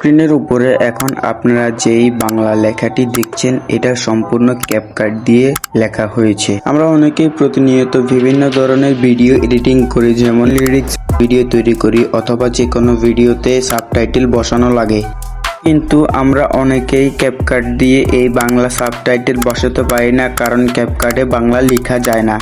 স্ক্রিনের উপরে এখন আপনারা যেই বাংলা লেখাটি দেখছেন এটা সম্পূর্ণ ক্যাপকাট দিয়ে লেখা হয়েছে। আমরা অনেকেই প্রতিনিয়ত বিভিন্ন ধরনের ভিডিও এডিটিং করি, যেমন লিরিক্স ভিডিও তৈরি করি অথবা যে কোনো ভিডিওতে সাবটাইটেল বসানো লাগে, কিন্তু আমরা অনেকেই ক্যাপকাট দিয়ে এই বাংলা সাবটাইটেল বসাতে পারি না, কারণ ক্যাপকাটে বাংলা লেখা যায় না।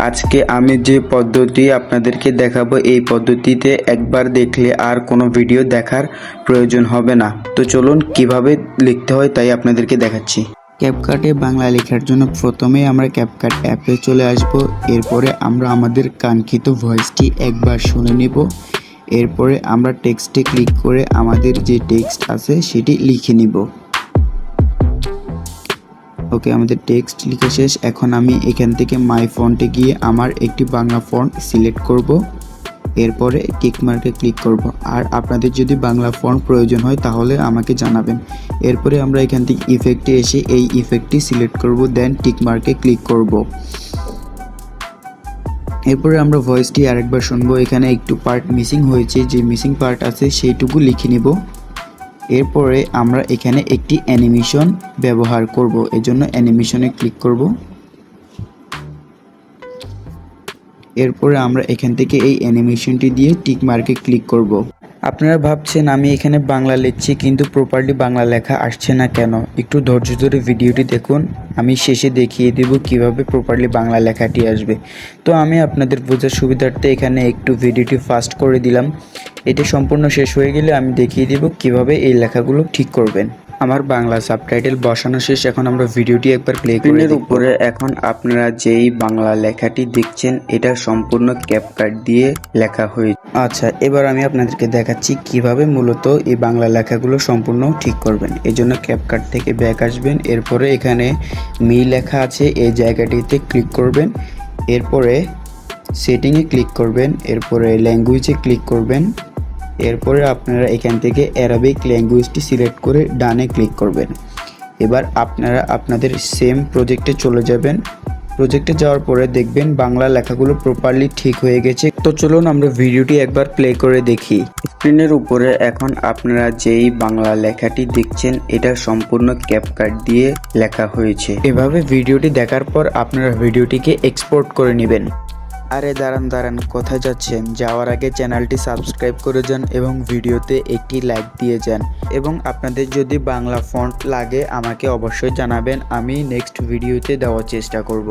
আজকে আমি যে পদ্ধতি আপনাদেরকে দেখাবো, এই পদ্ধতিতে একবার দেখলে আর কোনো ভিডিও দেখার প্রয়োজন হবে না। তো চলুন কিভাবে লিখতে হয় তাই আপনাদেরকে দেখাচ্ছি। ক্যাপকাটে বাংলা লেখার জন্য প্রথমে আমরা ক্যাপকাট অ্যাপে চলে আসব। এরপরে আমরা আমাদের কাঙ্ক্ষিত ভয়েসটি একবার শুনে নেব। এরপরে আমরা টেক্সটে ক্লিক করে আমাদের যে টেক্সট আছে সেটি লিখে নিব। ওকে, আমাদের টেক্সট লিখে শেষ। এখন আমি এখান থেকে মাই ফন্টে গিয়ে আমার একটি বাংলা ফন্ট সিলেক্ট করব। এরপরে টিক মার্কে ক্লিক করব। আর আপনাদের যদি বাংলা ফন্ট প্রয়োজন হয় তাহলে আমাকে জানাবেন। এরপরে আমরা এখান থেকে ইফেক্টে এসে এই ইফেক্টটি সিলেক্ট করব, দেন টিক মার্কে ক্লিক করব। এরপরে আমরা ভয়েসটি আরেকবার শুনবো। এখানে একটু পার্ট মিসিং হয়েছে, যে মিসিং পার্ট আছে সেইটুকু লিখে নিব। এরপরে আমরা এখানে একটি অ্যানিমেশন ব্যবহার করব, এজন্য অ্যানিমেশনে ক্লিক করব। এরপরে আমরা এখান থেকে এই অ্যানিমেশনটি দিয়ে টিক মার্কে ক্লিক করব। আপনারা ভাবছেন আমি এখানে বাংলা লিখছি কিন্তু প্রপারলি বাংলা লেখা আসছে না কেন? একটু ধৈর্য ধরে ভিডিওটি দেখুন, আমি শেষে দেখিয়ে দেব কিভাবে প্রপারলি বাংলা লেখাটি আসবে। তো আমি আপনাদের বোঝার সুবিধার্থে এখানে একটু ভিডিওটি ফাস্ট করে দিলাম। এটা সম্পূর্ণ শেষ হয়ে গেলে আমি দেখিয়ে দেব কিভাবে এই লেখাগুলো ঠিক করবেন। আমার বাংলা সাবটাইটেল বসানো শেষ। এখন আমরা ভিডিওটি একবার প্লে করে দেখব। উপরে এখন আপনারা যেই বাংলা লেখাটি দেখছেন এটা সম্পূর্ণ ক্যাপকাট দিয়ে লেখা হয়েছে। আচ্ছা, এবার আমি আপনাদেরকে দেখাচ্ছি কিভাবে মূলত এই বাংলা লেখাগুলো সম্পূর্ণ ঠিক করবেন। এজন্য ক্যাপকাট থেকে ব্যাক আসবেন। এরপরে এখানে মি লেখা আছে, এই জায়গাটিতে ক্লিক করবেন। এরপরে সেটিংয়ে ক্লিক করবেন। এরপরে ল্যাঙ্গুয়েজে ক্লিক করবেন। এরপরে আপনারা এখান থেকে অ্যারাবিক ল্যাঙ্গুয়েজটি সিলেক্ট করে ডানে ক্লিক করবেন। এবার আপনারা আপনাদের সেম প্রজেক্টে চলে যাবেন। প্রজেক্টে যাওয়ার পরে দেখবেন বাংলা লেখাগুলো প্রপারলি ঠিক হয়ে গেছে। তো চলুন আমরা ভিডিওটি একবার প্লে করে দেখি। স্ক্রিনের উপরে এখন আপনারা যেই বাংলা লেখাটি দেখছেন এটা সম্পূর্ণ ক্যাপকাট দিয়ে লেখা হয়েছে। এভাবে ভিডিওটি দেখার পর আপনারা ভিডিওটিকে এক্সপোর্ট করে নেবেন। আরে দাঁড়ান, কোথায় যাচ্ছেন? যাওয়ার আগে চ্যানেলটি সাবস্ক্রাইব করে যান এবং ভিডিওতে একটি লাইক দিয়ে যান। এবং আপনাদের যদি বাংলা ফন্ট লাগে আমাকে অবশ্যই জানাবেন, আমি নেক্সট ভিডিওতে দেওয়ার চেষ্টা করব।